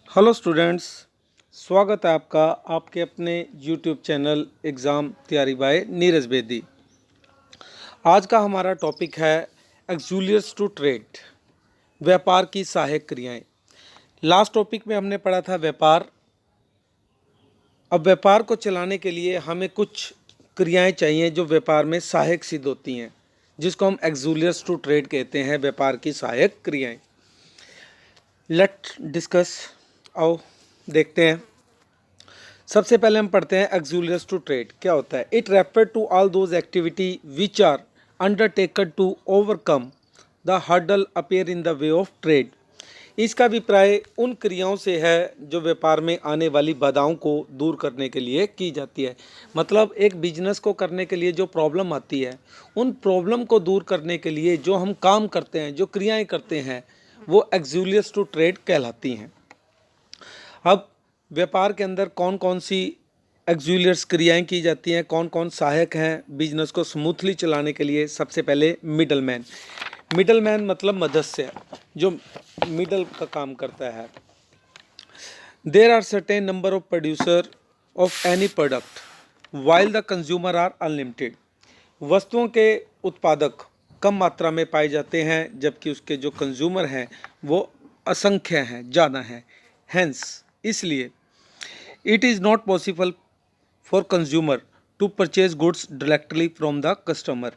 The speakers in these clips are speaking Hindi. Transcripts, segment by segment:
हेलो स्टूडेंट्स, स्वागत है आपका आपके अपने यूट्यूब चैनल एग्ज़ाम तैयारी बाय नीरज बेदी। आज का हमारा टॉपिक है एक्सुलियर्स टू ट्रेड, व्यापार की सहायक क्रियाएं। लास्ट टॉपिक में हमने पढ़ा था व्यापार। अब व्यापार को चलाने के लिए हमें कुछ क्रियाएं चाहिए जो व्यापार में सहायक सिद्ध होती हैं, जिसको हम एक्सुलियर्स टू ट्रेड कहते हैं, व्यापार की सहायक क्रियाएं। लेट डिस्कस, आओ देखते हैं। सबसे पहले हम पढ़ते हैं एक्सुलियर्स टू ट्रेड क्या होता है। It refer to all those activity which are undertaken to overcome the hurdle appear in the way of trade. इसका अभिप्राय उन क्रियाओं से है जो व्यापार में आने वाली बाधाओं को दूर करने के लिए की जाती है। मतलब एक बिजनेस को करने के लिए जो प्रॉब्लम आती है, उन प्रॉब्लम को दूर करने के लिए जो हम काम करते हैं, जो क्रियाएं करते हैं, वो एक्सुलियर्स टू ट्रेड कहलाती हैं। अब व्यापार के अंदर कौन कौन सी एक्सुलियर्स क्रियाएं की जाती हैं, कौन कौन सहायक हैं बिजनेस को स्मूथली चलाने के लिए। सबसे पहले मिडलमैन। मिडलमैन मतलब मध्यस्थ, जो मिडल का काम करता है। There are certain number of producer of any product while the consumer are unlimited. वस्तुओं के उत्पादक कम मात्रा में पाए जाते हैं, जबकि उसके जो कंज्यूमर हैं वो असंख्य हैं, ज़्यादा हैं। हेंस, इसलिए it is not possible for consumer to purchase goods directly from the customer.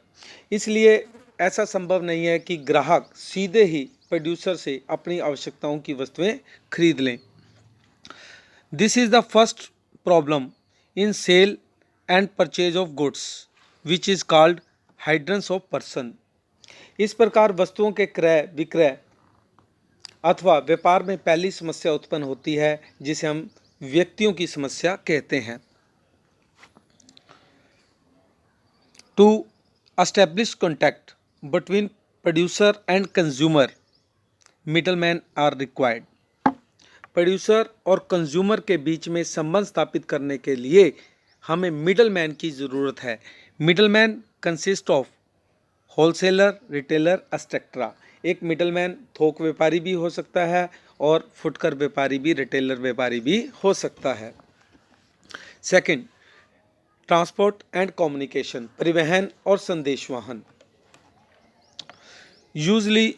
इसलिए ऐसा संभव नहीं है कि ग्राहक सीधे ही प्रोड्यूसर से अपनी आवश्यकताओं की वस्तुएं खरीद लें। This is the first problem in sale and purchase of goods which is called hindrance of person. इस प्रकार वस्तुओं के क्रय विक्रय अथवा व्यापार में पहली समस्या उत्पन्न होती है, जिसे हम व्यक्तियों की समस्या कहते हैं। To establish contact between producer and consumer, middleman are required. Producer और कंज्यूमर के बीच में संबंध स्थापित करने के लिए हमें मिडलमैन की ज़रूरत है। Middleman consist of wholesaler, retailer, etcetera. एक मिडलमैन थोक व्यापारी भी हो सकता है और फुटकर व्यापारी भी, रिटेलर व्यापारी भी हो सकता है। सेकंड, ट्रांसपोर्ट एंड कम्युनिकेशन, परिवहन और संदेशवाहन। Usually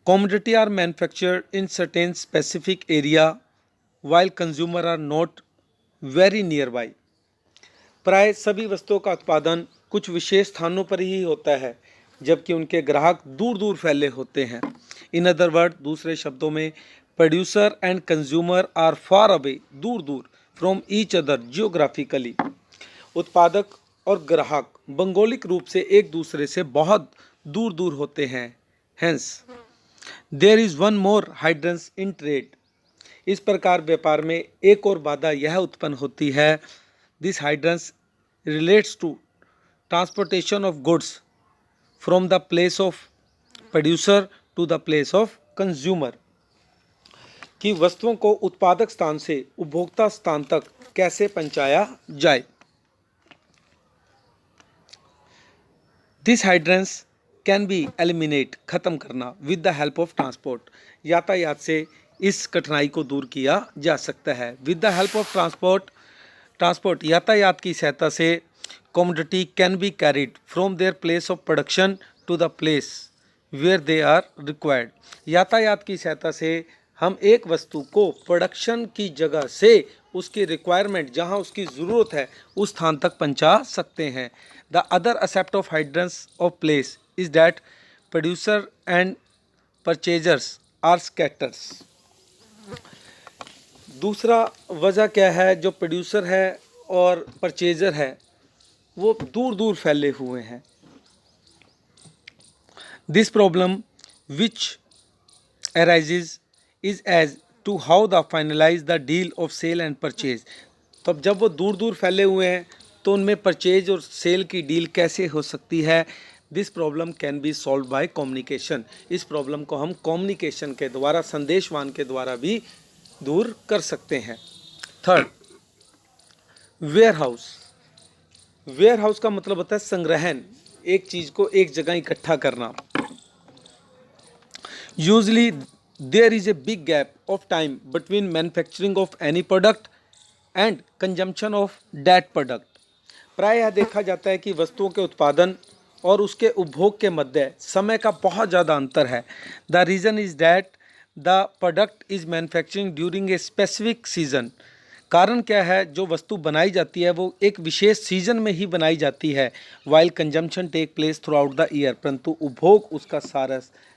commodity are manufactured in certain specific area while consumer are not very nearby। प्राय सभी वस्तुओं का उत्पादन कुछ विशेष स्थानों पर ही होता है, जबकि उनके ग्राहक दूर दूर फैले होते हैं। इन अदर वर्ड, दूसरे शब्दों में, producer and consumer are far away, दूर दूर, फ्रॉम ईच अदर जियोग्राफिकली। उत्पादक और ग्राहक भौगोलिक रूप से एक दूसरे से बहुत दूर दूर होते हैं। Hence there is one more hindrance in trade. इस प्रकार व्यापार में एक और बाधा यह उत्पन्न होती है। This hindrance relates to transportation of goods from the place of producer to the place of consumer. कि वस्तुओं को उत्पादक स्थान से उपभोक्ता स्थान तक कैसे पहुंचाया जाए। दिस हाइड्रेंस कैन बी एलिमिनेट, खत्म करना, with the help of transport. यातायात से इस कठिनाई को दूर किया जा सकता है। With the help of transport, यातायात की सहायता से commodity can be carried from their place of production to the place where they are required. यातायात की सहायता से हम एक वस्तु को प्रोडक्शन की जगह से उसकी रिक्वायरमेंट, जहां उसकी ज़रूरत है, उस स्थान तक पहुंचा सकते हैं। The other aspect of hindrance of place is that producer and purchasers are scatters. दूसरा वजह क्या है, जो प्रोड्यूसर है और परचेजर है वो दूर दूर फैले हुए हैं। This problem which arises is as to how the finalize the deal of sale and purchase। तो जब वो दूर दूर फैले हुए हैं तो उनमें परचेज और सेल की डील कैसे हो सकती है। This problem can B solve by communication. इस प्रॉब्लम को हम कम्युनिकेशन के द्वारा, संदेशवान के द्वारा भी दूर कर सकते हैं। Third, warehouse. Warehouse का मतलब होता है संग्रहण, एक चीज़ को एक जगह इकट्ठा करना। Usually there is a big gap of time between manufacturing of any product and consumption of that product. प्राय यह देखा जाता है कि वस्तुओं के उत्पादन और उसके उपभोग के मध्य समय का बहुत ज़्यादा अंतर है. The reason is that the product is manufacturing during a specific season. कारण क्या है, जो वस्तु बनाई जाती है वो एक विशेष सीजन में ही बनाई जाती है, while consumption take place throughout the year, परंतु उपभोग उसका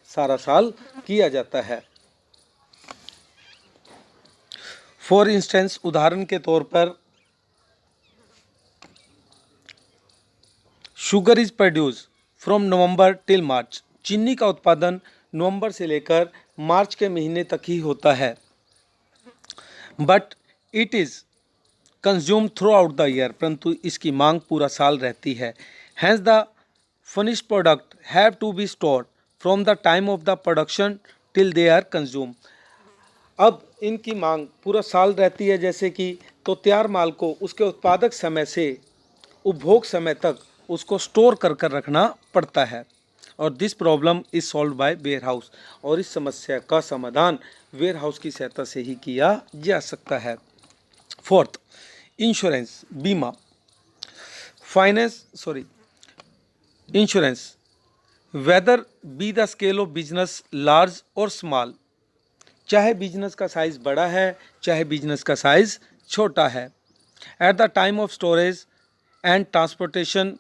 सारा साल किया जाता है. फॉर इंस्टेंस, उदाहरण के तौर पर, sugar is produce from November till March. चीनी का उत्पादन नवंबर से लेकर मार्च के महीने तक ही होता है. But it is consume throughout the year, परंतु इसकी मांग पूरा साल रहती है. Hence the finished product have to be stored from the time of the production till they are consume. अब इनकी मांग पूरा साल रहती है जैसे कि, तो तैयार माल को उसके उत्पादक समय से उपभोग समय तक उसको स्टोर कर कर रखना पड़ता है. और this problem is solve by warehouse, और इस समस्या का समाधान वेयर हाउस की सहायता से ही किया जा सकता है. फोर्थ, इंश्योरेंस, बीमा. Insurance, whether be the scale of business large और स्मॉल, चाहे बिजनेस का साइज बड़ा है चाहे बिजनेस का साइज छोटा है. At the time of storage and transportation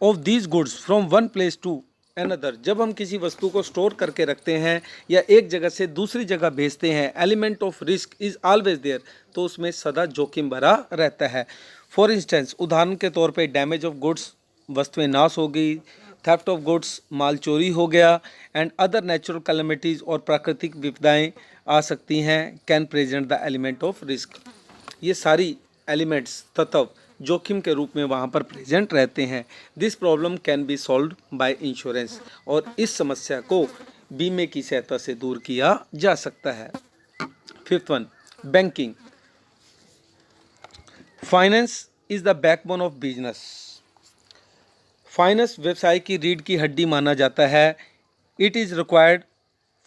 of these goods from one place to another, जब हम किसी वस्तु को स्टोर करके रखते हैं या एक जगह से दूसरी जगह भेजते हैं, element of risk is always there, तो उसमें सदा जोखिम भरा रहता है. फॉर इंस्टेंस, उदाहरण के तौर पे, डैमेज ऑफ गुड्स, वस्तुएं नाश हो गई, थेफ्ट ऑफ गुड्स, माल चोरी हो गया, एंड अदर नेचुरल कैलेमिटीज़, और प्राकृतिक विपदाएं आ सकती हैं, can present the element of risk. ये सारी एलिमेंट्स, तत्व जोखिम के रूप में वहाँ पर प्रेजेंट रहते हैं. This problem can be solved by insurance, और इस समस्या को बीमे की सहायता से दूर किया जा सकता है. Fifth one, banking. Finance is the backbone of business. Finance व्यवसाय की रीढ़ की हड्डी माना जाता है. It is required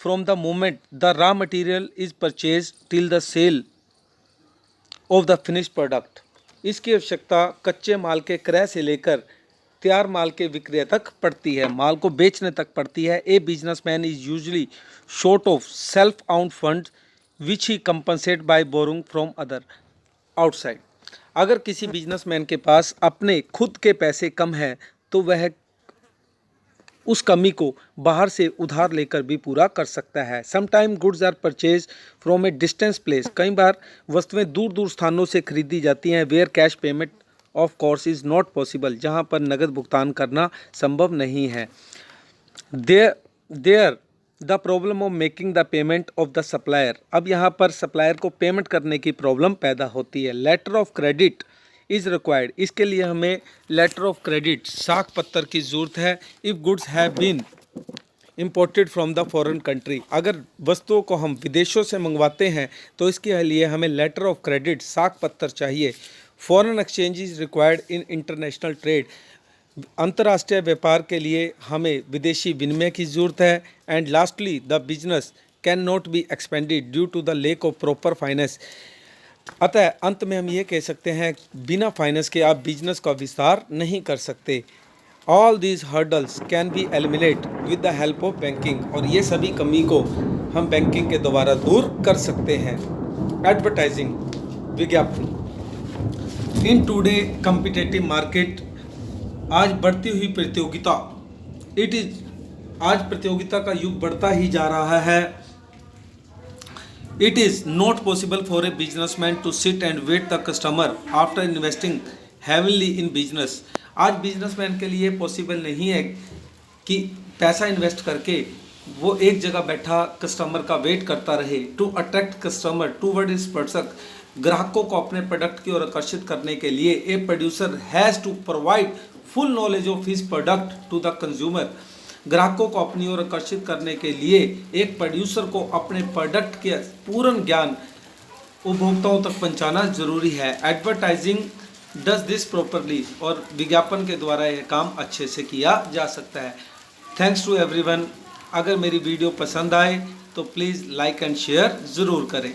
from the moment the raw material is purchase till the sale of the finished product. इसकी आवश्यकता कच्चे माल के क्रय से लेकर तैयार माल के विक्रय तक पड़ती है, माल को बेचने तक पड़ती है. A businessman is usually short of self owned fund which he compensate by borrowing from other outside. अगर किसी बिजनेसमैन के पास अपने खुद के पैसे कम हैं तो वह उस कमी को बाहर से उधार लेकर भी पूरा कर सकता है. Sometime goods are purchase from a distance place. कई बार वस्तुएं दूर दूर स्थानों से खरीदी जाती हैं. Where cash payment of course is not possible, जहां पर नगद भुगतान करना संभव नहीं है. There the problem of making the payment of the supplier. अब यहाँ पर सप्लायर को पेमेंट करने की प्रॉब्लम पैदा होती है. Letter of credit is required. इसके लिए हमें लेटर ऑफ क्रेडिट, साख पत्र की ज़रूरत है. If goods have been imported from the foreign country. अगर वस्तुओं को हम विदेशों से मंगवाते हैं तो इसके लिए हमें लेटर ऑफ क्रेडिट, साख पत्र चाहिए. Foreign exchange is required in international trade. अंतर्राष्ट्रीय व्यापार के लिए हमें विदेशी विनिमय की ज़रूरत है. And lastly, the business can not be expanded due to the lack of proper finance. अतः अंत में हम ये कह सकते हैं, बिना फाइनेंस के आप बिजनेस का विस्तार नहीं कर सकते. All these hurdles can be eliminate with the help of banking. और ये सभी कमी को हम बैंकिंग के द्वारा दूर कर सकते हैं. एडवर्टाइजिंग, विज्ञापन. इन टुडे कम्पिटेटिव मार्केट, आज बढ़ती हुई प्रतियोगिता, आज प्रतियोगिता का युग बढ़ता ही जा रहा है. It is not possible for a businessman to sit and wait the customer after investing heavily in business. आज बिजनेसमैन के लिए पॉसिबल नहीं है कि पैसा इन्वेस्ट करके वो एक जगह बैठा कस्टमर का वेट करता रहे. To attract customer toward his product, ग्राहकों को अपने प्रोडक्ट की ओर आकर्षित करने के लिए a producer has to provide full knowledge of his product to the consumer. ग्राहकों को अपनी ओर आकर्षित करने के लिए एक प्रोड्यूसर को अपने प्रोडक्ट के पूर्ण ज्ञान उपभोक्ताओं तक पहुंचाना जरूरी है. एडवर्टाइजिंग डज दिस प्रॉपरली, और विज्ञापन के द्वारा यह काम अच्छे से किया जा सकता है. Thanks to everyone. अगर मेरी वीडियो पसंद आए तो प्लीज़ लाइक एंड शेयर ज़रूर करें।